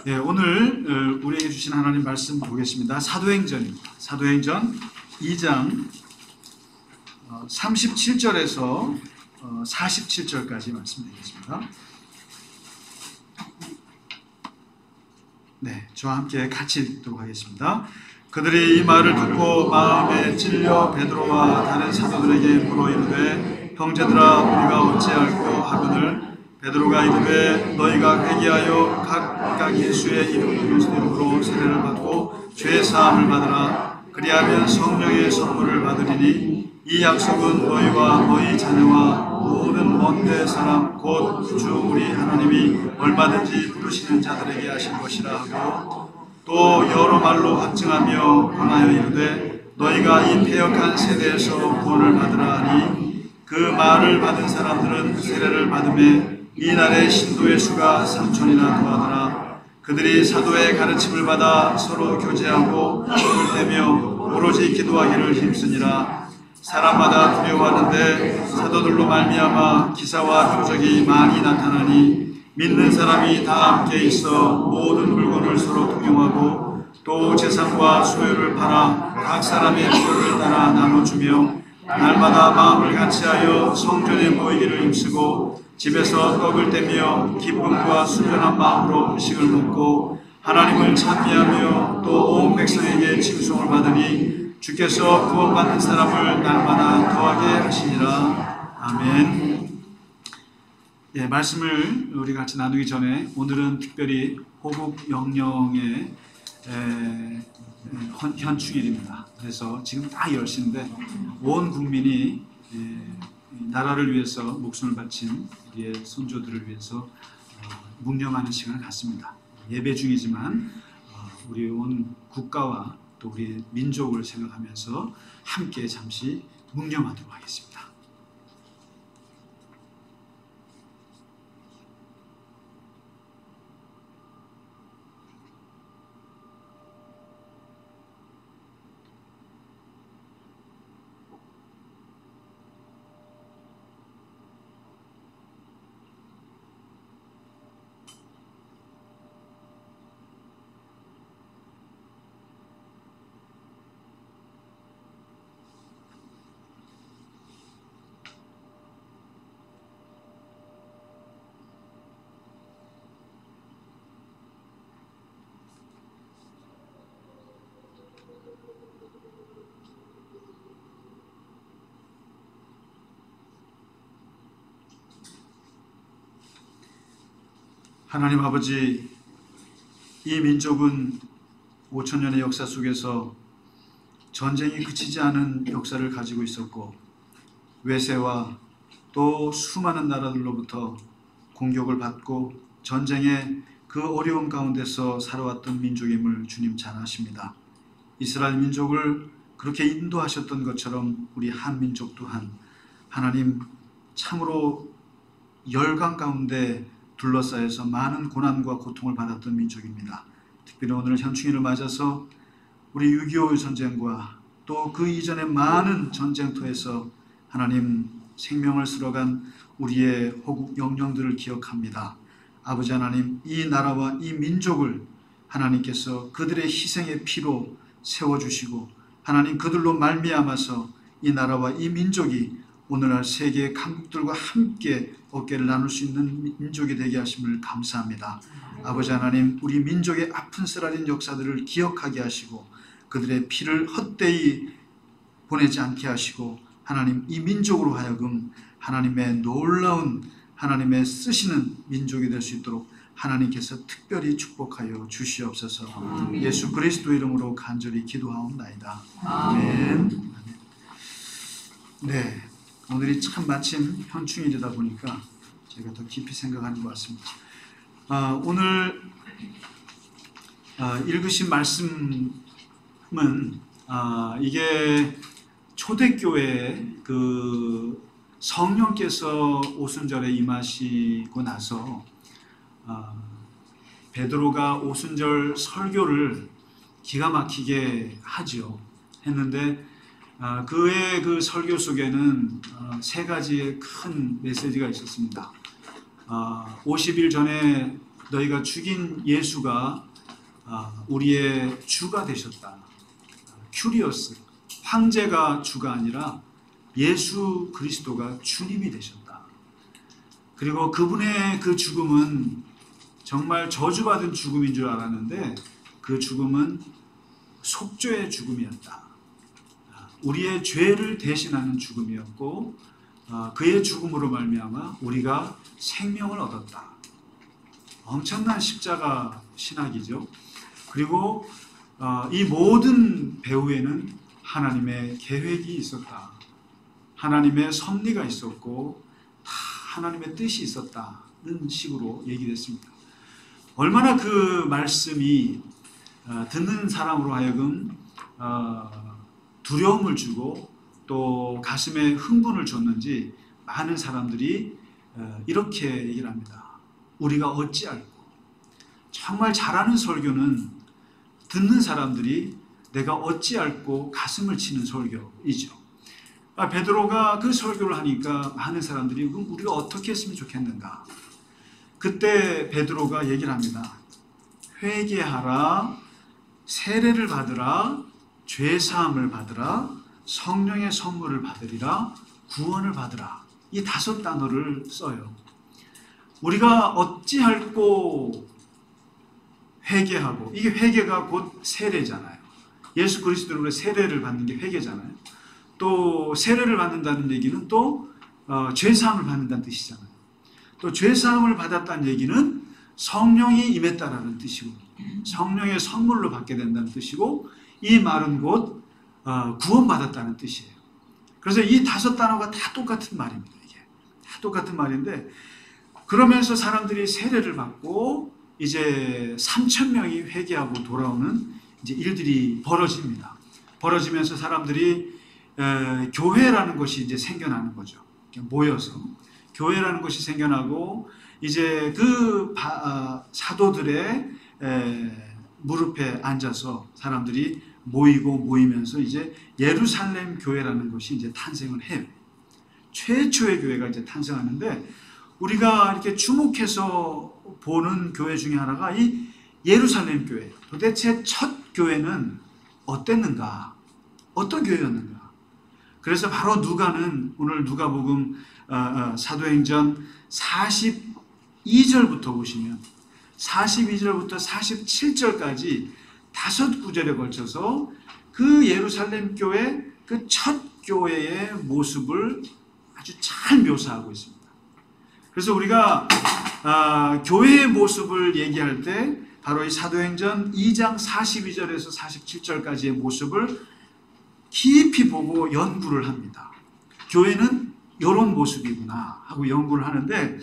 네, 오늘 우리에게 주신 하나님 말씀 보겠습니다. 사도행전입니다. 사도행전 2장 37절에서 47절까지 말씀드리겠습니다. 네, 저와 함께 같이 읽도록 하겠습니다. 그들이 이 말을 듣고 마음에 찔려 베드로와 다른 사도들에게 물어 이르되 형제들아 우리가 어찌할꼬 하거늘 베드로가 이르되 너희가 회개하여 각각 예수의 이름으로 세례를 받고 죄 사함을 받으라. 그리하면 성령의 선물을 받으리니 이 약속은 너희와 너희 자녀와 모든 먼데 사람 곧 주 우리 하나님이 얼마든지 부르시는 자들에게 하실 것이라 하고 또 여러 말로 확증하며 강하여 이르되 너희가 이 패역한 세대에서 구원을 받으라 하니 그 말을 받은 사람들은 세례를 받음에 이날의 신도의 수가 3,000이나 더하더라. 그들이 사도의 가르침을 받아 서로 교제하고 손을 떼며 오로지 기도하기를 힘쓰니라. 사람마다 두려워하는데 사도들로 말미암아 기사와 표적이 많이 나타나니 믿는 사람이 다 함께 있어 모든 물건을 서로 통용하고 또 재산과 소유를 팔아 각 사람의 필요를 따라 나눠주며 날마다 마음을 같이하여 성전에 모이기를 힘쓰고 집에서 떡을 떼며 기쁨과 순전한 마음으로 음식을 먹고 하나님을 찬미하며 또 온 백성에게 칭송을 받으니 주께서 구원받는 사람을 날마다 더하게 하시니라. 아멘. 예, 말씀을 우리 같이 나누기 전에 오늘은 특별히 호국 영령의 현충일입니다. 그래서 지금 다 10시인데 온 국민이 나라를 위해서 목숨을 바친 우리의 선조들을 위해서 묵념하는 시간을 갖습니다. 예배 중이지만 우리 온 국가와 또 우리 민족을 생각하면서 함께 잠시 묵념하도록 하겠습니다. 하나님 아버지, 이 민족은 5,000년의 역사 속에서 전쟁이 그치지 않은 역사를 가지고 있었고 외세와 또 수많은 나라들로부터 공격을 받고 전쟁의 그 어려움 가운데서 살아왔던 민족임을 주님 잘 아십니다. 이스라엘 민족을 그렇게 인도하셨던 것처럼 우리 한민족 또한 하나님 참으로 열강 가운데 둘러싸여서 많은 고난과 고통을 받았던 민족입니다. 특별히 오늘 현충일을 맞아서 우리 6.25 전쟁과 또 그 이전의 많은 전쟁터에서 하나님 생명을 쓸어간 우리의 호국 영령들을 기억합니다. 아버지 하나님, 이 나라와 이 민족을 하나님께서 그들의 희생의 피로 세워주시고 하나님 그들로 말미암아서 이 나라와 이 민족이 오늘날 세계의 강국들과 함께 어깨를 나눌 수 있는 민족이 되게 하심을 감사합니다. 아버지 하나님, 우리 민족의 아픈 쓰라린 역사들을 기억하게 하시고 그들의 피를 헛되이 보내지 않게 하시고 하나님 이 민족으로 하여금 하나님의 놀라운 하나님의 쓰시는 민족이 될 수 있도록 하나님께서 특별히 축복하여 주시옵소서. 예수 그리스도 이름으로 간절히 기도하옵나이다. 아멘. 네, 오늘이 참 마침 현충일이다 보니까 제가 더 깊이 생각하는 것 같습니다. 오늘 읽으신 말씀은 이게 초대교회의 그 성령께서 오순절에 임하시고 나서 베드로가 오순절 설교를 기가 막히게 했는데 그의 그 설교 속에는 세 가지의 큰 메시지가 있었습니다. 50일 전에 너희가 죽인 예수가 우리의 주가 되셨다. 큐리오스, 황제가 주가 아니라 예수 그리스도가 주님이 되셨다. 그리고 그분의 그 죽음은 정말 저주받은 죽음인 줄 알았는데 그 죽음은 속죄의 죽음이었다. 우리의 죄를 대신하는 죽음이었고 그의 죽음으로 말미암아 우리가 생명을 얻었다. 엄청난 십자가 신학이죠. 그리고 이 모든 배후에는 하나님의 계획이 있었다. 하나님의 섭리가 있었고 다 하나님의 뜻이 있었다는 식으로 얘기됐습니다. 얼마나 그 말씀이 듣는 사람으로 하여금 두려움을 주고 또 가슴에 흥분을 줬는지 많은 사람들이 이렇게 얘기를 합니다. 우리가 어찌 알고. 정말 잘하는 설교는 듣는 사람들이 내가 어찌 알고 가슴을 치는 설교이죠. 베드로가 그 설교를 하니까 많은 사람들이 그럼 우리가 어떻게 했으면 좋겠는가. 그때 베드로가 얘기를 합니다. 회개하라, 세례를 받으라, 죄사함을 받으라, 성령의 선물을 받으리라, 구원을 받으라. 이 5단어를 써요. 우리가 어찌할꼬 회개하고, 이게 회개가 곧 세례잖아요. 예수 그리스도로 세례를 받는 게 회개잖아요. 또 세례를 받는다는 얘기는 또 죄사함을 받는다는 뜻이잖아요. 또 죄사함을 받았다는 얘기는 성령이 임했다라는 뜻이고 성령의 선물로 받게 된다는 뜻이고 이 말은 곧 구원받았다는 뜻이에요. 그래서 이 5단어가 다 똑같은 말입니다. 이게 다 똑같은 말인데 그러면서 사람들이 세례를 받고 이제 3,000명이 회개하고 돌아오는 이제 일들이 벌어집니다. 벌어지면서 사람들이 교회라는 것이 이제 생겨나는 거죠. 모여서 교회라는 것이 생겨나고 이제 그 사도들의 무릎에 앉아서 사람들이 모이면서 이제 예루살렘 교회라는 것이 이제 탄생을 해요. 최초의 교회가 이제 탄생하는데 우리가 이렇게 주목해서 보는 교회 중에 하나가 이 예루살렘 교회. 도대체 첫 교회는 어땠는가? 어떤 교회였는가? 그래서 바로 누가는 오늘 누가복음 사도행전 42절부터 보시면 42절부터 47절까지 5구절에 걸쳐서 그 예루살렘 교회 그 첫 교회의 모습을 아주 잘 묘사하고 있습니다. 그래서 우리가 교회의 모습을 얘기할 때 바로 이 사도행전 2장 42절에서 47절까지의 모습을 깊이 보고 연구를 합니다. 교회는 이런 모습이구나 하고 연구를 하는데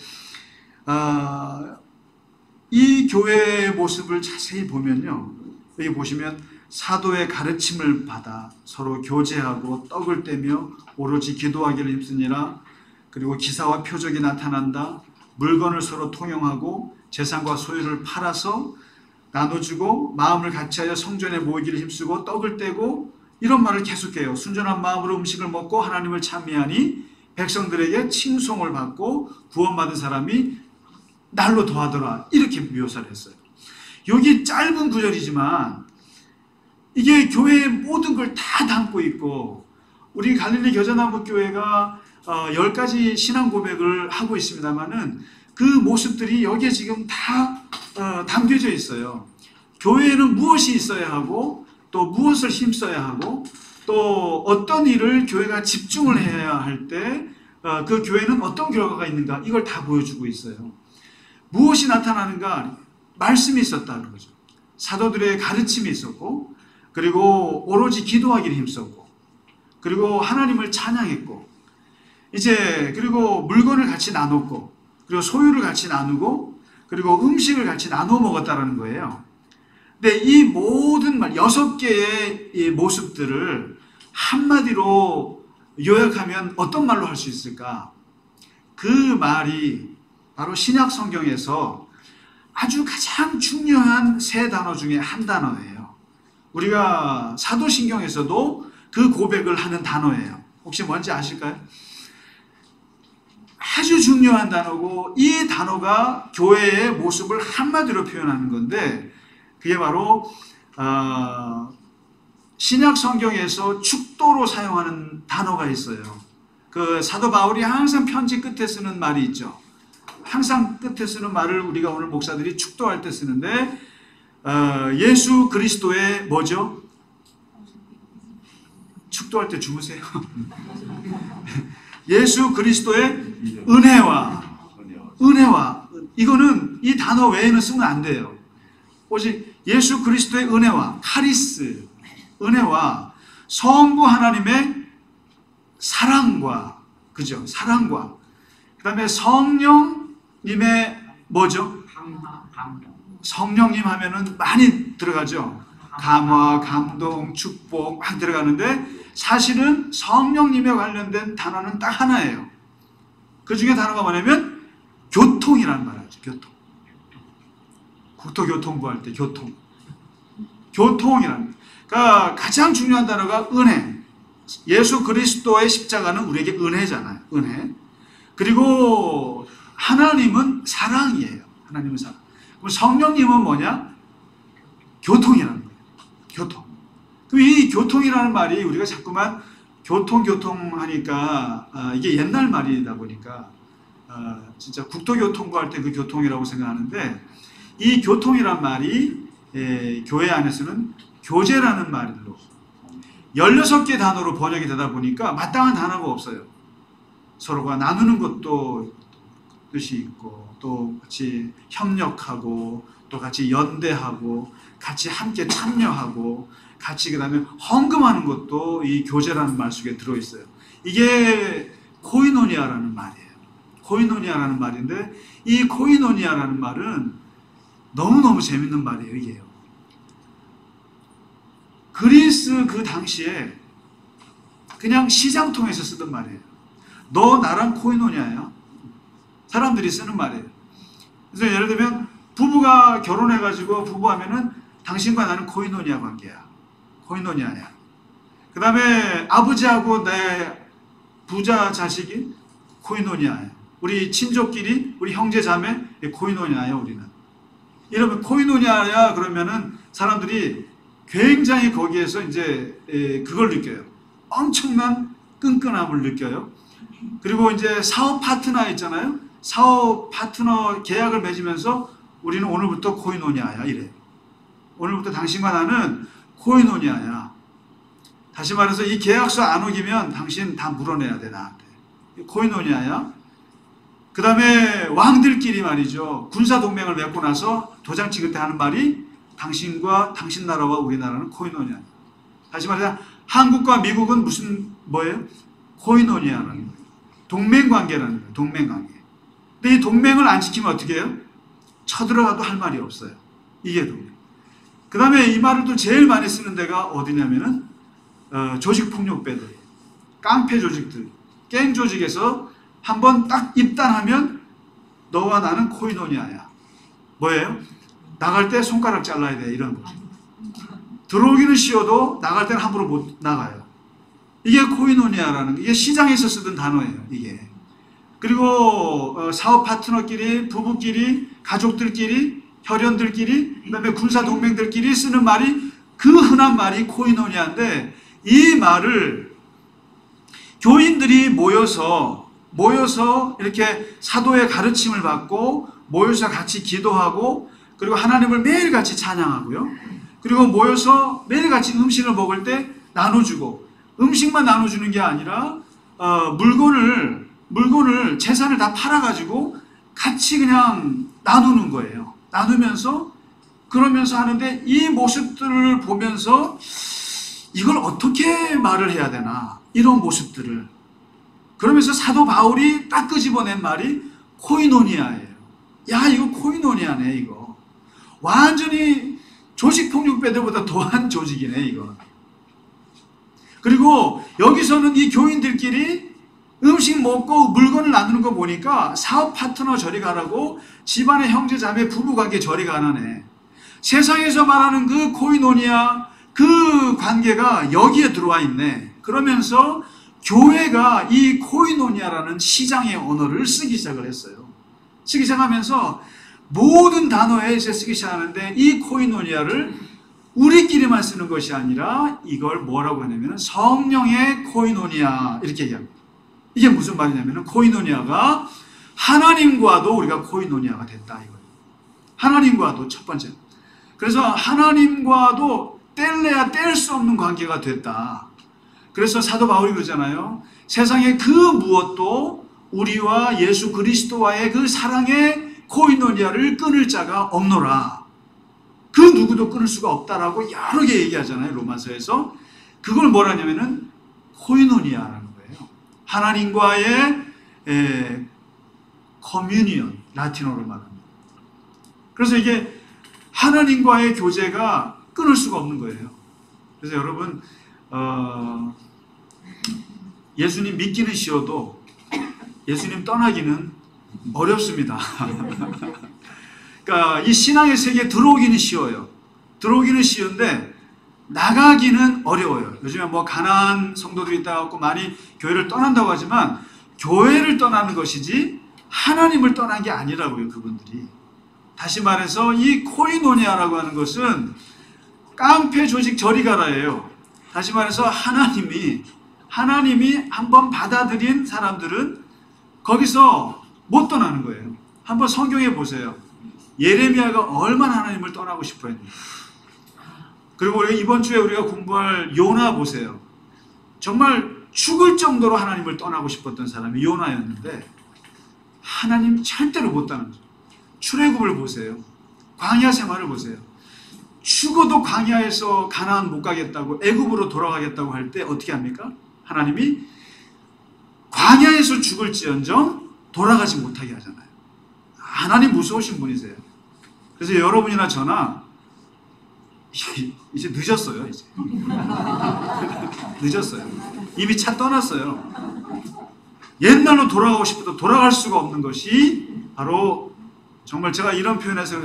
이 교회의 모습을 자세히 보면요. 여기 보시면 사도의 가르침을 받아 서로 교제하고 떡을 떼며 오로지 기도하기를 힘쓰니라. 그리고 기사와 표적이 나타난다. 물건을 서로 통용하고 재산과 소유를 팔아서 나눠주고 마음을 같이하여 성전에 모이기를 힘쓰고 떡을 떼고 이런 말을 계속해요. 순전한 마음으로 음식을 먹고 하나님을 찬미하니 백성들에게 칭송을 받고 구원받은 사람이 날로 더하더라. 이렇게 묘사를 했어요. 여기 짧은 구절이지만 이게 교회의 모든 걸 다 담고 있고 우리 갈릴리 겨자나무 교회가 10가지 신앙 고백을 하고 있습니다만은 그 모습들이 여기에 지금 다 담겨져 있어요. 교회에는 무엇이 있어야 하고 또 무엇을 힘써야 하고 또 어떤 일을 교회가 집중을 해야 할 때 그 교회는 어떤 결과가 있는가 이걸 다 보여주고 있어요. 무엇이 나타나는가? 말씀이 있었다는 거죠. 사도들의 가르침이 있었고 그리고 오로지 기도하기를 힘썼고 그리고 하나님을 찬양했고 이제 그리고 물건을 같이 나눴고 그리고 소유를 같이 나누고 그리고 음식을 같이 나누어 먹었다는 거예요. 근데 이 모든 6개의 이 모습들을 한마디로 요약하면 어떤 말로 할 수 있을까? 그 말이 바로 신약 성경에서 아주 가장 중요한 3단어 중에 한 단어예요. 우리가 사도신경에서도 그 고백을 하는 단어예요. 혹시 뭔지 아실까요? 아주 중요한 단어고, 이 단어가 교회의 모습을 한마디로 표현하는 건데, 그게 바로 신약 성경에서 축도로 사용하는 단어가 있어요. 그 사도 바울이 항상 편지 끝에 쓰는 말이 있죠. 항상 끝에 쓰는 말을 우리가 오늘 목사들이 축도할 때 쓰는데, 예수 그리스도의 뭐죠? 축도할 때 주무세요. 예수 그리스도의 은혜와 이거는 이 단어 외에는 쓰면 안 돼요. 오직 예수 그리스도의 은혜와 카리스, 은혜와 성부 하나님의 사랑과, 그죠? 사랑과, 그 다음에 성령님의 뭐죠? 성령님 하면은 많이 들어가죠. 감화, 감동, 축복 막 들어가는데, 사실은 성령님에 관련된 단어는 딱 하나예요. 그 중에 단어가 뭐냐면 교통이라는 말이죠. 교통. 국토교통부 할 때 교통. 교통이라는. 그러니까 가장 중요한 단어가 은혜. 예수 그리스도의 십자가는 우리에게 은혜잖아요. 은혜. 그리고 하나님은 사랑이에요. 하나님은 사랑. 그럼 성령님은 뭐냐? 교통이라는 거예요. 교통. 그럼 이 교통이라는 말이 우리가 자꾸만 교통 하니까 이게 옛날 말이다 보니까 진짜 국토교통부 할 때 그 교통이라고 생각하는데, 이 교통이란 말이 교회 안에서는 교제라는 말로 16개 단어로 번역이 되다 보니까 마땅한 단어가 없어요. 서로가 나누는 것도 뜻이 있고, 또 같이 협력하고, 또 같이 연대하고, 같이 함께 참여하고, 같이 그 다음에 헌금하는 것도 이 교제라는 말 속에 들어있어요. 이게 코이노니아라는 말이에요. 코이노니아라는 말인데, 이 코이노니아라는 말은 너무너무 재밌는 말이에요. 이게요. 그리스 그 당시에 그냥 시장통에서 쓰던 말이에요. 너 나랑 코이노니아야. 사람들이 쓰는 말이에요. 그래서 예를 들면 부부가 결혼해가지고 부부하면은 당신과 나는 코이노니아 관계야. 코이노니아야. 그 다음에 아버지하고 내 부자 자식이 코이노니아야. 우리 친족끼리, 우리 형제 자매 코이노니아야. 우리는. 이러면 코이노니아야 그러면은 사람들이 굉장히 거기에서 이제 그걸 느껴요. 엄청난 끈끈함을 느껴요. 그리고 이제 사업 파트너 있잖아요. 사업 파트너 계약을 맺으면서 우리는 오늘부터 코이노니아야 이래. 오늘부터 당신과 나는 코이노니아야. 다시 말해서 이 계약서 안 어기면 당신 다 물어내야 돼 나한테. 코이노니아야. 그 다음에 왕들끼리 말이죠. 군사동맹을 맺고 나서 도장 찍을 때 하는 말이 당신과 당신 나라와 우리나라는 코이노니아. 다시 말해서 한국과 미국은 무슨 뭐예요? 코이노니아라는 거예요. 동맹관계라는 거예요. 동맹관계. 근데 이 동맹을 안 지키면 어떻게 해요? 쳐들어가도 할 말이 없어요. 이게 동맹. 그 다음에 이 말을 또 제일 많이 쓰는 데가 어디냐면은 조직폭력배들, 깡패 조직들, 갱 조직에서 한번 딱 입단하면 너와 나는 코이노니아야. 뭐예요? 나갈 때 손가락 잘라야 돼. 이런 거죠. 들어오기는 쉬워도 나갈 때는 함부로 못 나가요. 이게 코이노니아라는 게, 이게 시장에서 쓰던 단어예요. 이게. 그리고 사업 파트너끼리, 부부끼리, 가족들끼리, 혈연들끼리, 그다음에 군사 동맹들끼리 쓰는 말이 그 흔한 말이 코이노니아인데, 이 말을 교인들이 모여서 이렇게 사도의 가르침을 받고 모여서 같이 기도하고, 그리고 하나님을 매일같이 찬양하고요. 그리고 모여서 매일같이 음식을 먹을 때 나눠주고, 음식만 나눠주는 게 아니라 물건을 재산을 다 팔아가지고 같이 그냥 나누는 거예요. 나누면서 그러면서 하는데, 이 모습들을 보면서 이걸 어떻게 말을 해야 되나, 이런 모습들을. 그러면서 사도 바울이 딱 끄집어낸 말이 코이노니아예요. 야, 이거 코이노니아네. 이거 완전히 조직폭력배들보다 더한 조직이네 이거. 그리고 여기서는 이 교인들끼리 음식 먹고 물건을 나누는 거 보니까 사업 파트너 저리 가라고, 집안의 형제 자매 부부관계 저리 가라네. 세상에서 말하는 그 코이노니아, 그 관계가 여기에 들어와 있네. 그러면서 교회가 이 코이노니아라는 시장의 언어를 쓰기 시작을 했어요. 쓰기 시작하면서 모든 단어에 이제 쓰기 시작하는데 이 코이노니아를 우리끼리만 쓰는 것이 아니라 이걸 뭐라고 하냐면 성령의 코이노니아 이렇게 얘기합니다. 이게 무슨 말이냐면 코이노니아가 하나님과도 우리가 코이노니아가 됐다 이거예요. 하나님과도 첫 번째. 그래서 하나님과도 뗄래야 뗄 수 없는 관계가 됐다. 그래서 사도 바울이 그러잖아요. 세상의 그 무엇도 우리와 예수 그리스도와의 그 사랑의 코이노니아를 끊을 자가 없노라. 그 누구도 끊을 수가 없다라고 여러 개 얘기하잖아요. 로마서에서. 그걸 뭐라냐면은 코이노니아라는 거예요. 하나님과의 커뮤니언, 라틴어로 말합니다. 그래서 이게 하나님과의 교제가 끊을 수가 없는 거예요. 그래서 여러분 예수님 믿기는 쉬워도 예수님 떠나기는 어렵습니다. 그러니까 이 신앙의 세계에 들어오기는 쉬워요. 들어오기는 쉬운데 나가기는 어려워요. 요즘에 뭐 가난한 성도들이 있다고 많이 교회를 떠난다고 하지만 교회를 떠나는 것이지 하나님을 떠난 게 아니라고요. 그분들이. 다시 말해서 이 코이노니아라고 하는 것은 깡패 조직 저리 가라예요. 다시 말해서 하나님이 한번 받아들인 사람들은 거기서 못 떠나는 거예요. 한번 성경에 보세요. 예레미야가 얼마나 하나님을 떠나고 싶어 했는지. 그리고 우리가 이번 주에 우리가 공부할 요나 보세요. 정말 죽을 정도로 하나님을 떠나고 싶었던 사람이 요나였는데 하나님 절대로 못 떠나는 거죠. 출애굽을 보세요. 광야 생활을 보세요. 죽어도 광야에서 가나안 못 가겠다고 애굽으로 돌아가겠다고 할 때 어떻게 합니까? 하나님이 광야에서 죽을지언정 돌아가지 못하게 하잖아요. 하나님 무서우신 분이세요. 그래서 여러분이나 저나 이제 늦었어요. 이제 늦었어요. 이미 차 떠났어요. 옛날로 돌아가고 싶어도 돌아갈 수가 없는 것이 바로 정말 제가 이런 표현해서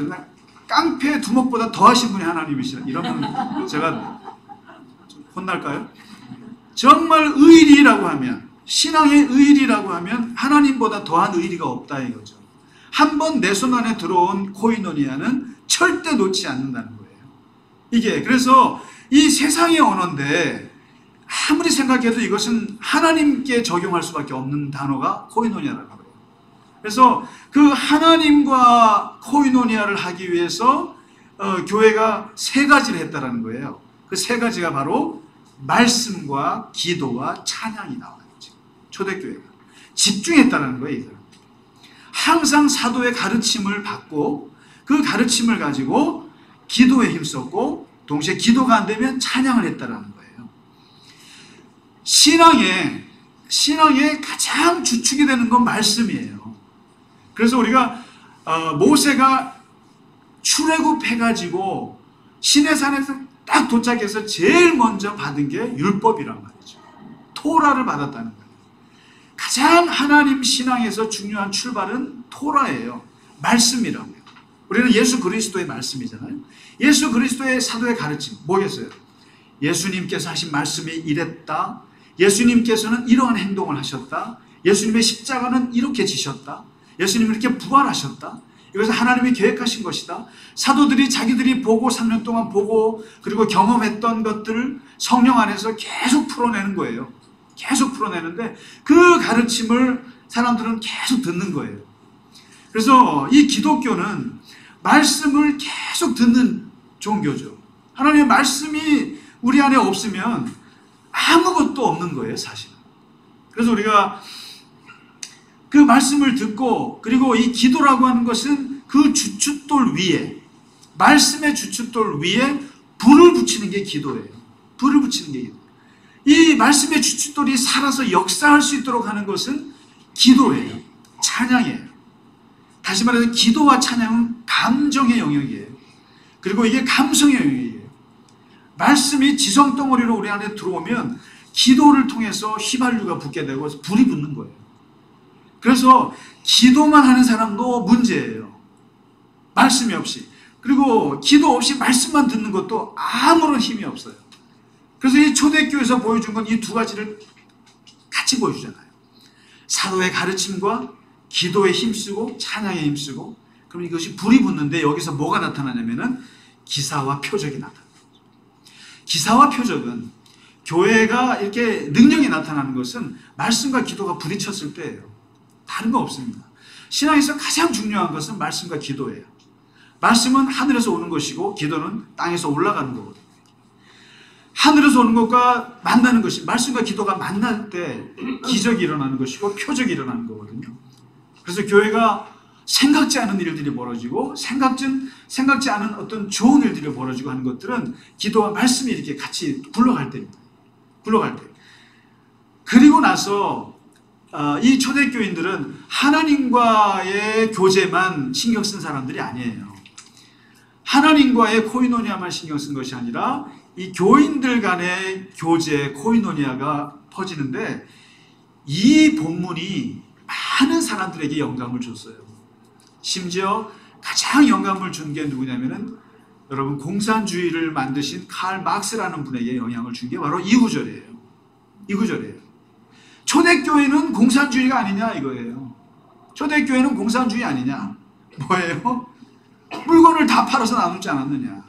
깡패 두목보다 더하신 분이 하나님이시라. 이러면 제가 좀 혼날까요? 정말 의리라고 하면 신앙의 의리라고 하면 하나님보다 더한 의리가 없다 이거죠. 한번 내 손 안에 들어온 코이노니아는 절대 놓지 않는다는 거예요. 이게 그래서 이 세상의 언어인데 아무리 생각해도 이것은 하나님께 적용할 수밖에 없는 단어가 코이노니아라는 거예요. 그래서 그 하나님과 코이노니아를 하기 위해서 교회가 세 가지를 했다라는 거예요. 그 세 가지가 바로 말씀과 기도와 찬양이 나와요. 초대교회가 집중했다는 거예요. 이들. 항상 사도의 가르침을 받고 그 가르침을 가지고 기도에 힘썼고 동시에 기도가 안 되면 찬양을 했다라는 거예요. 신앙의 가장 주축이 되는 건 말씀이에요. 그래서 우리가 모세가 출애굽해가지고 시내산에서 딱 도착해서 제일 먼저 받은 게 율법이란 말이죠. 토라를 받았다는 거예요. 가장 하나님 신앙에서 중요한 출발은 토라예요. 말씀이라고요. 우리는 예수 그리스도의 말씀이잖아요. 예수 그리스도의 사도의 가르침 뭐겠어요? 예수님께서 하신 말씀이 이랬다. 예수님께서는 이러한 행동을 하셨다. 예수님의 십자가는 이렇게 지셨다. 예수님은 이렇게 부활하셨다. 이것은 하나님이 계획하신 것이다. 사도들이 자기들이 보고 3년 동안 보고 그리고 경험했던 것들을 성령 안에서 계속 풀어내는 거예요. 계속 풀어내는데 그 가르침을 사람들은 계속 듣는 거예요. 그래서 이 기독교는 말씀을 계속 듣는 종교죠. 하나님의 말씀이 우리 안에 없으면 아무것도 없는 거예요, 사실은. 그래서 우리가 그 말씀을 듣고 그리고 이 기도라고 하는 것은 그 주춧돌 위에 말씀의 주춧돌 위에 불을 붙이는 게 기도예요. 불을 붙이는 게 기도. 이 말씀의 주춧돌이 살아서 역사할 수 있도록 하는 것은 기도예요. 찬양이에요. 다시 말해서 기도와 찬양은 감정의 영역이에요. 그리고 이게 감성의 영역이에요. 말씀이 지성덩어리로 우리 안에 들어오면 기도를 통해서 휘발유가 붙게 되고 불이 붙는 거예요. 그래서 기도만 하는 사람도 문제예요. 말씀이 없이. 그리고 기도 없이 말씀만 듣는 것도 아무런 힘이 없어요. 그래서 이 초대교회에서 보여준 건 이 두 가지를 같이 보여주잖아요. 사도의 가르침과 기도에 힘쓰고 찬양에 힘쓰고, 그럼 이것이 불이 붙는데 여기서 뭐가 나타나냐면은 기사와 표적이 나타나요. 기사와 표적은 교회가 이렇게 능력이 나타나는 것은 말씀과 기도가 부딪혔을 때예요. 다른 거 없습니다. 신앙에서 가장 중요한 것은 말씀과 기도예요. 말씀은 하늘에서 오는 것이고 기도는 땅에서 올라가는 거거든요. 하늘에서 오는 것과 만나는 것이, 말씀과 기도가 만날 때 기적이 일어나는 것이고 표적이 일어나는 거거든요. 그래서 교회가 생각지 않은 일들이 벌어지고 생각지 않은 어떤 좋은 일들이 벌어지고 하는 것들은 기도와 말씀이 이렇게 같이 굴러갈 때입니다. 굴러갈 때. 그리고 나서 이 초대교인들은 하나님과의 교제만 신경 쓴 사람들이 아니에요. 하나님과의 코이노니아만 신경 쓴 것이 아니라 이 교인들 간의 교제, 코이노니아가 퍼지는데, 이 본문이 많은 사람들에게 영감을 줬어요. 심지어 가장 영감을 준 게 누구냐면은, 여러분, 공산주의를 만드신 칼 막스라는 분에게 영향을 준 게 바로 이 구절이에요. 이 구절이에요. 초대교회는 공산주의가 아니냐 이거예요. 초대교회는 공산주의 아니냐? 뭐예요? 물건을 다 팔아서 나누지 않았느냐?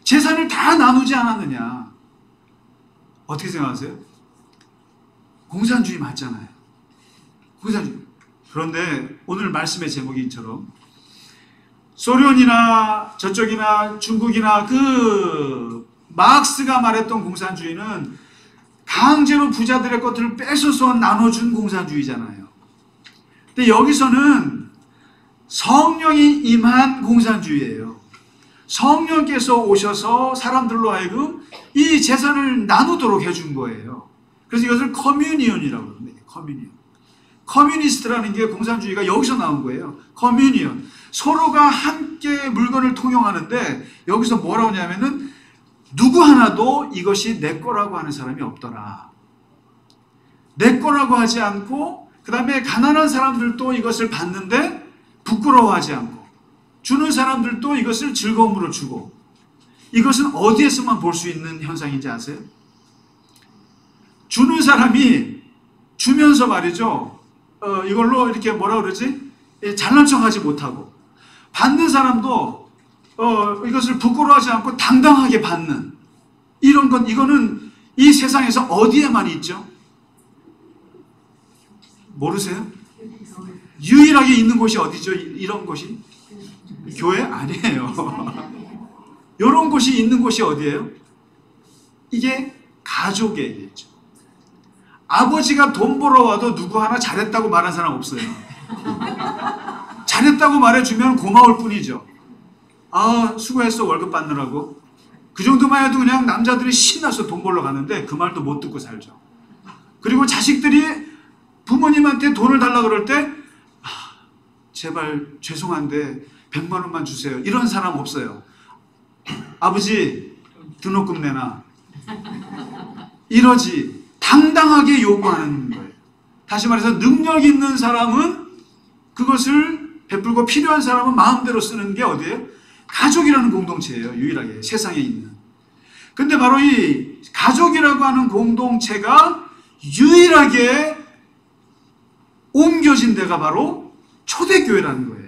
재산을 다 나누지 않았느냐? 어떻게 생각하세요? 공산주의 맞잖아요. 공산주의. 그런데 오늘 말씀의 제목이처럼 소련이나 저쪽이나 중국이나 그 막스가 말했던 공산주의는 강제로 부자들의 것들을 뺏어서 나눠준 공산주의잖아요. 근데 여기서는 성령이 임한 공산주의예요. 성령께서 오셔서 사람들로 하여금 이 재산을 나누도록 해준 거예요. 그래서 이것을 커뮤니언이라고 합니다. 커뮤니언. 커뮤니스트라는 게 공산주의가 여기서 나온 거예요. 커뮤니언. 서로가 함께 물건을 통용하는데, 여기서 뭐라고 하냐면은 누구 하나도 이것이 내 거라고 하는 사람이 없더라. 내 거라고 하지 않고, 그 다음에 가난한 사람들도 이것을 받는데 부끄러워하지 않고, 주는 사람들도 이것을 즐거움으로 주고. 이것은 어디에서만 볼 수 있는 현상인지 아세요? 주는 사람이 주면서 말이죠, 이걸로 이렇게 뭐라 그러지? 잘난 척하지 못하고, 받는 사람도 이것을 부끄러워하지 않고 당당하게 받는, 이런 건, 이거는 이 세상에서 어디에만 있죠? 모르세요? 유일하게 있는 곳이 어디죠? 이런 곳이? 교회? 아니에요. 이런 곳이 있는 곳이 어디예요? 이게 가족에게 있죠. 아버지가 돈 벌어와도 누구 하나 잘했다고 말한 사람 없어요. 잘했다고 말해주면 고마울 뿐이죠. 아, 수고했어, 월급 받느라고. 그 정도만 해도 그냥 남자들이 신나서 돈 벌러 가는데 그 말도 못 듣고 살죠. 그리고 자식들이 부모님한테 돈을 달라 그럴 때, 제발 죄송한데 100만 원만 주세요. 이런 사람 없어요. 아버지 등록금 내놔. 이러지. 당당하게 요구하는 거예요. 다시 말해서 능력 있는 사람은 그것을 베풀고, 필요한 사람은 마음대로 쓰는 게 어디예요? 가족이라는 공동체예요. 유일하게 세상에 있는. 근데 바로 이 가족이라고 하는 공동체가 유일하게 옮겨진 데가 바로 초대교회라는 거예요.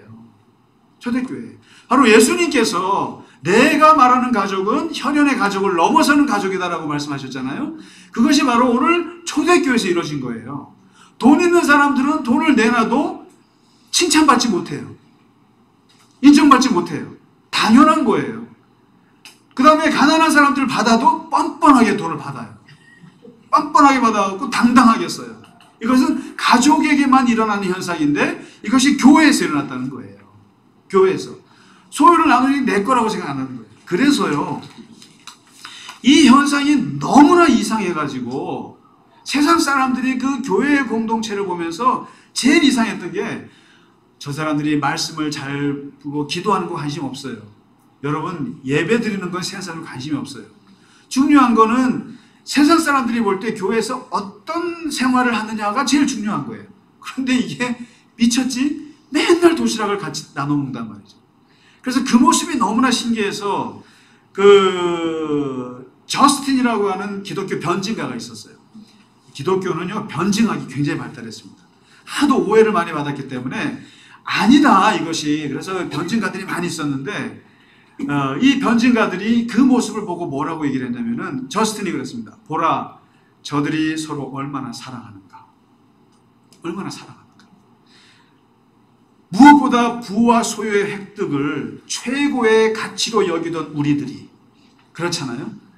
초대교회. 바로 예수님께서 내가 말하는 가족은 혈연의 가족을 넘어서는 가족이다라고 말씀하셨잖아요. 그것이 바로 오늘 초대교회에서 이루어진 거예요. 돈 있는 사람들은 돈을 내놔도 칭찬받지 못해요. 인정받지 못해요. 당연한 거예요. 그 다음에 가난한 사람들 받아도 뻔뻔하게 돈을 받아요. 뻔뻔하게 받아갖고 당당하게 써요. 이것은 가족에게만 일어나는 현상인데, 이것이 교회에서 일어났다는 거예요. 교회에서. 소유를 나누니 내 거라고 생각 안 하는 거예요. 그래서요, 이 현상이 너무나 이상해가지고 세상 사람들이 그 교회의 공동체를 보면서 제일 이상했던 게, 저 사람들이 말씀을 잘 보고 기도하는 거 관심 없어요. 여러분, 예배 드리는 건 세상 사람 관심이 없어요. 중요한 거는 세상 사람들이 볼 때 교회에서 어떤 생활을 하느냐가 제일 중요한 거예요. 그런데 이게 미쳤지? 맨날 도시락을 같이 나눠 먹는단 말이죠. 그래서 그 모습이 너무나 신기해서, 그 저스틴이라고 하는 기독교 변증가가 있었어요. 기독교는요, 변증학이 굉장히 발달했습니다. 하도 오해를 많이 받았기 때문에 아니다 이것이. 그래서 변증가들이 많이 있었는데 이 변증가들이 그 모습을 보고 뭐라고 얘기를 했냐면은 저스틴이 그랬습니다. 보라, 저들이 서로 얼마나 사랑하는가. 얼마나 사랑하는가. 무엇보다 부와 소유의 획득을 최고의 가치로 여기던 우리들이, 그렇잖아요.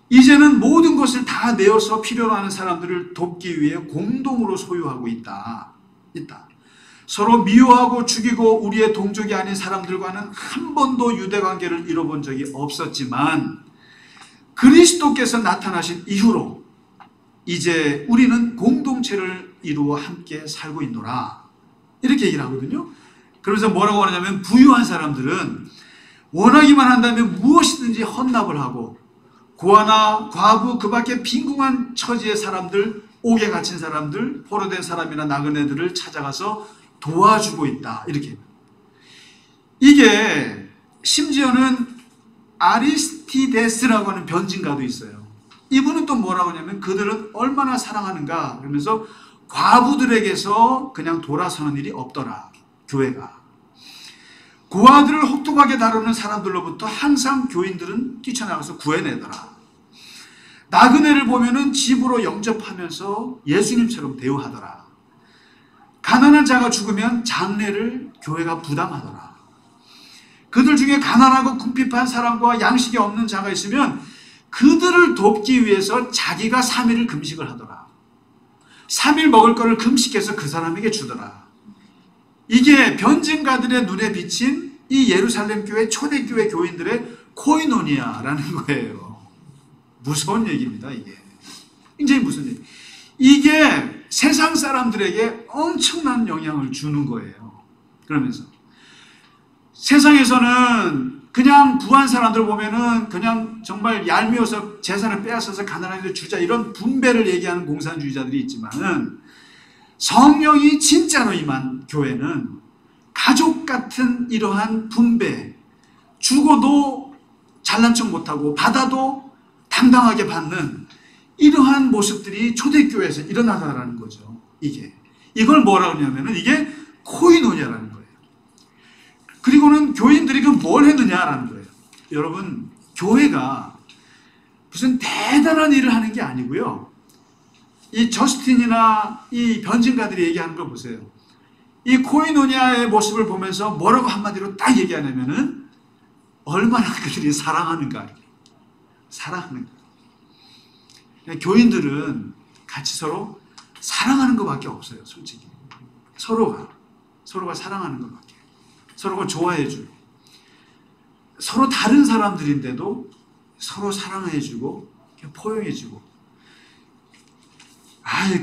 이제는 모든 것을 다 내어서 필요로 하는 사람들을 돕기 위해 공동으로 소유하고 있다. 서로 미워하고 죽이고 우리의 동족이 아닌 사람들과는 한 번도 유대관계를 이뤄본 적이 없었지만 그리스도께서 나타나신 이후로 이제 우리는 공동체를 이루어 함께 살고 있노라. 이렇게 얘기를 하거든요. 그러면서 뭐라고 하냐면 부유한 사람들은 원하기만 한다면 무엇이든지 헌납을 하고 고아나 과부 그 밖에 빈궁한 처지의 사람들, 옥에 갇힌 사람들, 포로된 사람이나 나그네들을 찾아가서 도와주고 있다. 이렇게. 이게 심지어는 아리스티데스라고 하는 변증가도 있어요. 이분은 또 뭐라고 하냐면 그들은 얼마나 사랑하는가 그러면서 과부들에게서 그냥 돌아서는 일이 없더라. 교회가. 고아들을 혹독하게 다루는 사람들로부터 항상 교인들은 뛰쳐나가서 구해내더라. 나그네를 보면은 집으로 영접하면서 예수님처럼 대우하더라. 가난한 자가 죽으면 장례를 교회가 부담하더라. 그들 중에 가난하고 궁핍한 사람과 양식이 없는 자가 있으면 그들을 돕기 위해서 자기가 3일을 금식을 하더라. 3일 먹을 거를 금식해서 그 사람에게 주더라. 이게 변증가들의 눈에 비친 이 예루살렘 교회 초대교회 교인들의 코이노니아라는 거예요. 무서운 얘기입니다. 이게 굉장히 무서운 얘기. 이게 세상 사람들에게 엄청난 영향을 주는 거예요. 그러면서 세상에서는 그냥 부한 사람들 보면은 그냥 정말 얄미워서 재산을 빼앗아서 가난하게 주자 이런 분배를 얘기하는 공산주의자들이 있지만은 성령이 진짜로 임한 교회는 가족 같은 이러한 분배, 죽어도 잘난 척 못하고 받아도 당당하게 받는 이러한 모습들이 초대교회에서 일어나다라는 거죠. 이걸 뭐라고 하냐면은 이게 코이노니아라는 거예요. 그리고는 교인들이 그럼 뭘 했느냐라는 거예요. 여러분, 교회가 무슨 대단한 일을 하는 게 아니고요. 이 저스틴이나 이 변증가들이 얘기하는 걸 보세요. 이 코이노니아의 모습을 보면서 뭐라고 한마디로 딱 얘기하냐면은 얼마나 그들이 사랑하는가. 사랑하는 거. 교인들은 같이 서로 사랑하는 것밖에 없어요. 솔직히. 서로가 사랑하는 것밖에. 서로가 좋아해주고 서로 다른 사람들인데도 서로 사랑해주고 포용해주고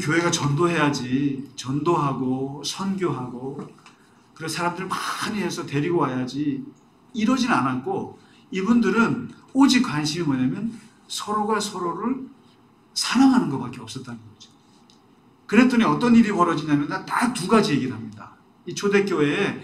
교회가 전도해야지. 전도하고 선교하고 그래 사람들 많이 해서 데리고 와야지. 이러진 않았고 이분들은 오직 관심이 뭐냐면 서로가 서로를 사랑하는 것밖에 없었다는 거죠. 그랬더니 어떤 일이 벌어지냐면 딱 두 가지 얘기를 합니다. 이 초대교회에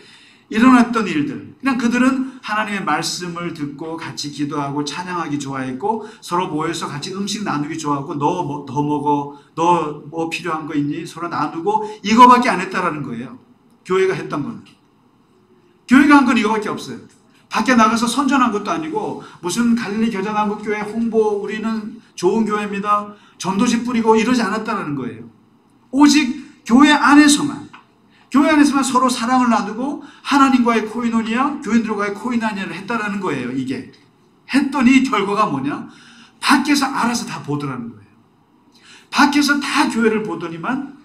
일어났던 일들. 그냥 그들은 하나님의 말씀을 듣고 같이 기도하고 찬양하기 좋아했고 서로 모여서 같이 음식 나누기 좋아하고 너 뭐 더 먹어, 너 뭐 필요한 거 있니? 서로 나누고 이거밖에 안 했다라는 거예요. 교회가 했던 건. 교회가 한 건 이거밖에 없어요. 밖에 나가서 선전한 것도 아니고 무슨 갈릴리 겨자나무교회 홍보 우리는 좋은 교회입니다. 전도지 뿌리고 이러지 않았다는 거예요. 오직 교회 안에서만 서로 사랑을 나누고 하나님과의 코이노니아, 교인들과의 코이노니아를 했다라는 거예요. 이게. 했더니 결과가 뭐냐? 밖에서 알아서 다 보더라는 거예요. 밖에서 다 교회를 보더니만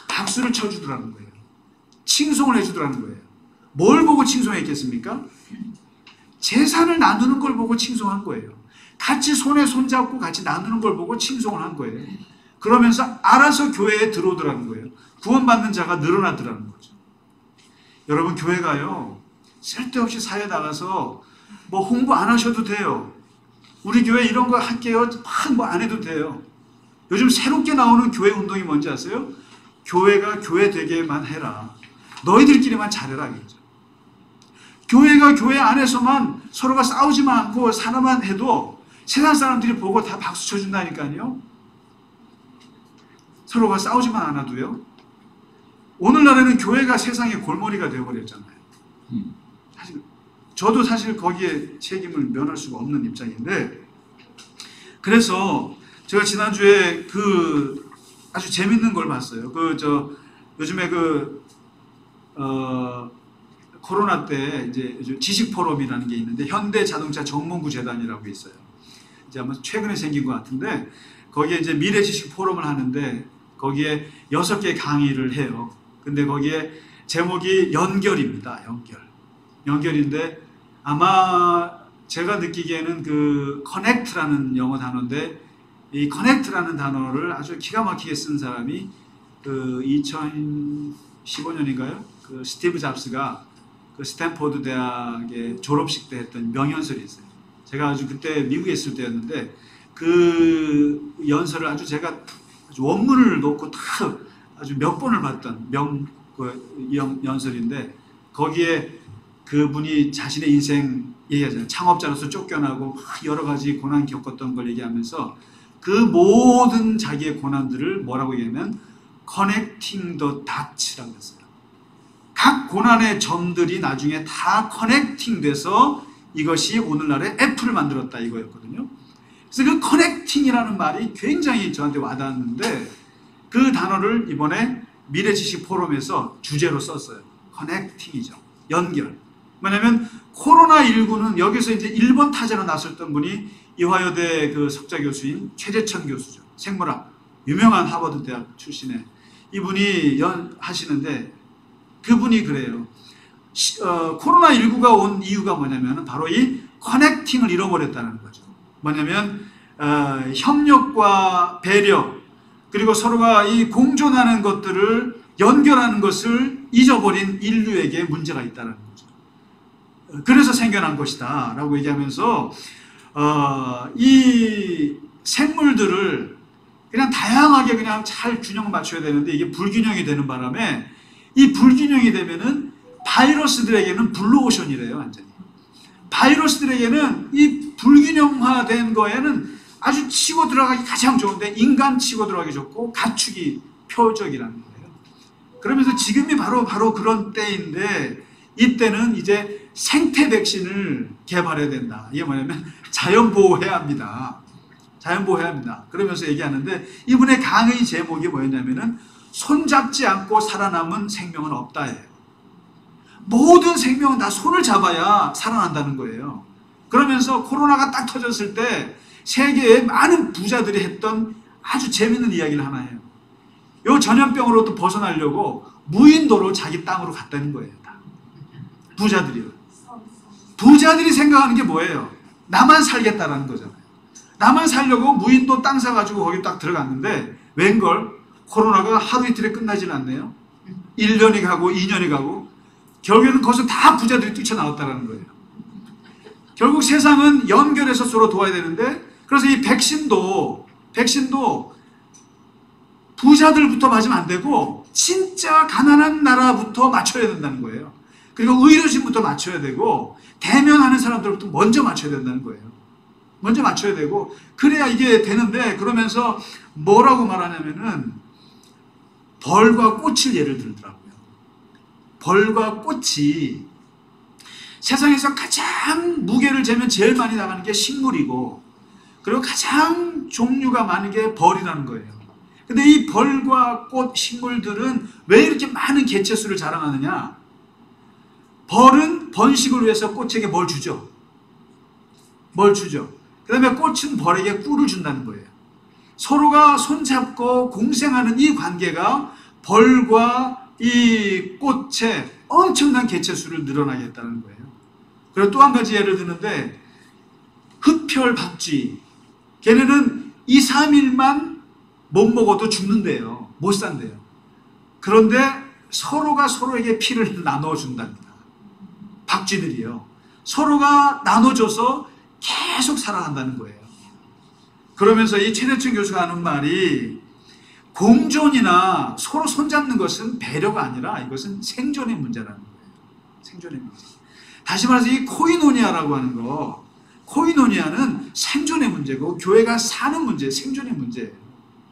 박수를 쳐주더라는 거예요. 칭송을 해주더라는 거예요. 뭘 보고 칭송했겠습니까? 재산을 나누는 걸 보고 칭송한 거예요. 같이 손에 손잡고 같이 나누는 걸 보고 칭송을 한 거예요. 그러면서 알아서 교회에 들어오더라는 거예요. 구원받는 자가 늘어나더라는 거죠. 여러분, 교회가요, 쓸데없이 사회 나가서 뭐 홍보 안 하셔도 돼요. 우리 교회 이런 거 할게요. 막 뭐 안 해도 돼요. 요즘 새롭게 나오는 교회 운동이 뭔지 아세요? 교회가 교회 되게만 해라. 너희들끼리만 잘해라. 이거죠. 교회가 교회 안에서만 서로가 싸우지만 않고 살아만 해도 세상 사람들이 보고 다 박수 쳐준다니까요. 서로가 싸우지만 않아도요. 오늘날에는 교회가 세상의 골머리가 되어버렸잖아요. 저도 사실 거기에 책임을 면할 수가 없는 입장인데, 그래서 제가 지난주에 아주 재밌는 걸 봤어요. 요즘에 코로나 때 이제 지식 포럼이라는 게 있는데, 현대자동차 정몽구 재단이라고 있어요. 이제 아마 최근에 생긴 것 같은데, 거기에 이제 미래 지식 포럼을 하는데, 거기에 6개 강의를 해요. 근데 거기에 제목이 연결입니다. 연결인데, 아마 제가 느끼기에는 커넥트라는 영어 단어인데, 이 커넥트라는 단어를 아주 기가 막히게 쓴 사람이 2015년인가요? 스티브 잡스가 스탠포드 대학의 졸업식 때 했던 명연설이 있어요. 제가 아주 그때 미국에 있을 때였는데, 그 연설을 제가 원문을 놓고 아주 몇 번을 봤던 연설인데, 거기에 그분이 자신의 인생 얘기하잖아요. 창업자로서 쫓겨나고 여러 가지 고난 겪었던 걸 얘기하면서 그 모든 자기의 고난들을 뭐라고 얘기하면 Connecting the Dots라고 했어요. 각 고난의 점들이 나중에 다 커넥팅 돼서 이것이 오늘날의 애플을 만들었다 이거였거든요. 그래서 그 커넥팅이라는 말이 굉장히 저한테 와닿았는데, 그 단어를 이번에 미래지식 포럼에서 주제로 썼어요. 커넥팅이죠. 연결. 뭐냐면 코로나19는 여기서 이제 1번 타자로 나섰던 분이 이화여대 석자 교수인 최재천 교수죠. 생물학. 유명한 하버드 대학 출신의 이분이 하시는데, 그분이 그래요. 코로나19가 온 이유가 뭐냐면 바로 이 커넥팅을 잃어버렸다는 거죠. 뭐냐면 협력과 배려, 그리고 서로가 이 공존하는 것들을 연결하는 것을 잊어버린 인류에게 문제가 있다는 거죠. 그래서 생겨난 것이다 라고 얘기하면서 이 생물들을 그냥 다양하게 그냥 잘 균형 맞춰야 되는데, 이게 불균형이 되는 바람에, 이 불균형이 되면은 바이러스들에게는 블루오션이래요. 완전히 바이러스들에게는 이 불균형화된 거에는 아주 치고 들어가기 가장 좋은데, 인간 치고 들어가기 좋고 가축이 표적이라는 거예요. 그러면서 지금이 바로 그런 때인데, 이때는 이제 생태 백신을 개발해야 된다. 이게 뭐냐면 자연보호해야 합니다. 자연보호해야 합니다. 그러면서 얘기하는데, 이분의 강의 제목이 뭐였냐면은 손잡지 않고 살아남은 생명은 없다예요. 모든 생명은 다 손을 잡아야 살아난다는 거예요. 그러면서 코로나가 딱 터졌을 때 세계의 많은 부자들이 했던 아주 재밌는 이야기를 하나 해요. 요 전염병으로부터 벗어나려고 무인도로 자기 땅으로 갔다는 거예요. 다. 부자들이요. 부자들이 생각하는 게 뭐예요? 나만 살겠다라는 거잖아요. 나만 살려고 무인도 땅 사가지고 거기 딱 들어갔는데, 웬걸 코로나가 하루 이틀에 끝나지는 않네요. 1년이 가고 2년이 가고 결국에는 거기서 다 부자들이 뛰쳐나왔다는 거예요. 결국 세상은 연결해서 서로 도와야 되는데, 그래서 이 백신도 부자들부터 맞으면 안 되고 진짜 가난한 나라부터 맞춰야 된다는 거예요. 그리고 의료진부터 맞춰야 되고 대면하는 사람들부터 먼저 맞춰야 된다는 거예요. 먼저 맞춰야 되고 그래야 이게 되는데, 그러면서 뭐라고 말하냐면은 벌과 꽃을 예를 들더라고요. 벌과 꽃이 세상에서 가장 무게를 재면 제일 많이 나가는 게 식물이고, 그리고 가장 종류가 많은 게 벌이라는 거예요. 근데 이 벌과 꽃, 식물들은 왜 이렇게 많은 개체수를 자랑하느냐? 벌은 번식을 위해서 꽃에게 뭘 주죠? 뭘 주죠? 그 다음에 꽃은 벌에게 꿀을 준다는 거예요. 서로가 손잡고 공생하는 이 관계가 벌과 이 꽃의 엄청난 개체수를 늘어나게 했다는 거예요. 그리고 또 한 가지 예를 드는데, 흡혈박쥐. 걔네는 2, 3일만 못 먹어도 죽는데요. 못 산대요. 그런데 서로가 서로에게 피를 나눠준답니다. 박쥐들이요. 서로가 나눠줘서 계속 살아간다는 거예요. 그러면서 이 최대천 교수가 하는 말이, 공존이나 서로 손잡는 것은 배려가 아니라 이것은 생존의 문제라는 거예요. 생존의 문제. 다시 말해서 이 코이노니아라고 하는 거, 코이노니아는 생존의 문제고 교회가 사는 문제, 생존의 문제예요.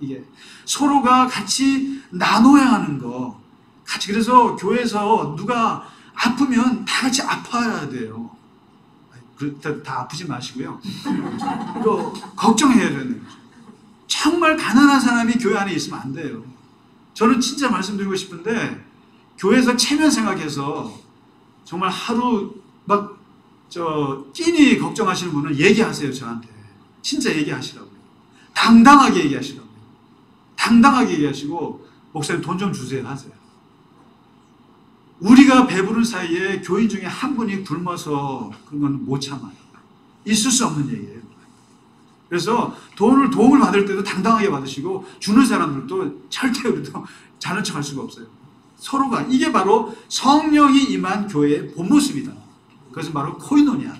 이게 서로가 같이 나눠야 하는 거. 같이 그래서 교회에서 누가 아프면 다 같이 아파야 돼요. 다 아프지 마시고요. 이거 걱정해야 되는 거죠. 정말 가난한 사람이 교회 안에 있으면 안 돼요. 저는 진짜 말씀드리고 싶은데 교회에서 체면 생각해서 정말 하루 막 끼니 걱정하시는 분은 얘기하세요. 저한테. 진짜 얘기하시라고요. 당당하게 얘기하시라고요. 당당하게 얘기하시고 목사님 돈 좀 주세요 하세요. 우리가 배부른 사이에 교인 중에 한 분이 굶어서 그런 건 못 참아요. 있을 수 없는 얘기예요. 그래서 도움을 받을 때도 당당하게 받으시고 주는 사람들도 절대 우리도 자는 척 할 수가 없어요. 서로가 이게 바로 성령이 임한 교회의 본 모습이다. 그것은 바로 코이노니아.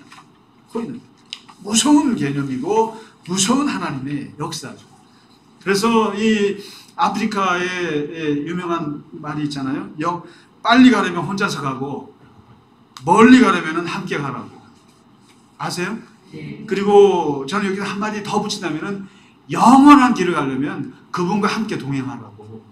무서운 개념이고 무서운 하나님의 역사죠. 그래서 이 아프리카의 유명한 말이 있잖아요. 빨리 가려면 혼자서 가고 멀리 가려면 함께 가라고. 아세요? 네. 그리고 저는 여기서 한마디 더 붙인다면 영원한 길을 가려면 그분과 함께 동행하라고.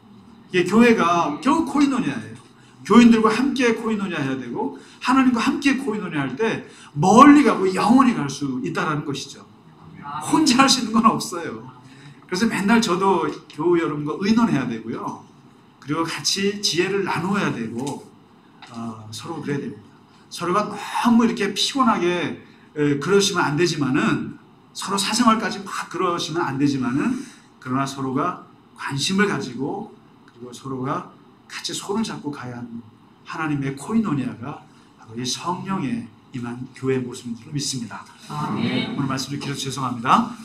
이게 교회가 결국 코이노니아예요. 교인들과 함께 코이노니아 해야 되고 하나님과 함께 코이노니아 할 때 멀리 가고 영원히 갈 수 있다는 것이죠. 혼자 할 수 있는 건 없어요. 그래서 맨날 저도 교우 여러분과 의논해야 되고요. 그리고 같이 지혜를 나누어야 되고 서로 그래야 됩니다. 서로가 너무 이렇게 피곤하게 그러시면 안 되지만은 서로 사생활까지 막 그러시면 안 되지만은 그러나 서로가 관심을 가지고 그리고 서로가 같이 손을 잡고 가야 하는 하나님의 코이노니아가 바로 이 성령의 임한 교회의 모습인 줄 믿습니다. 아멘. 오늘 말씀을 길어서 죄송합니다.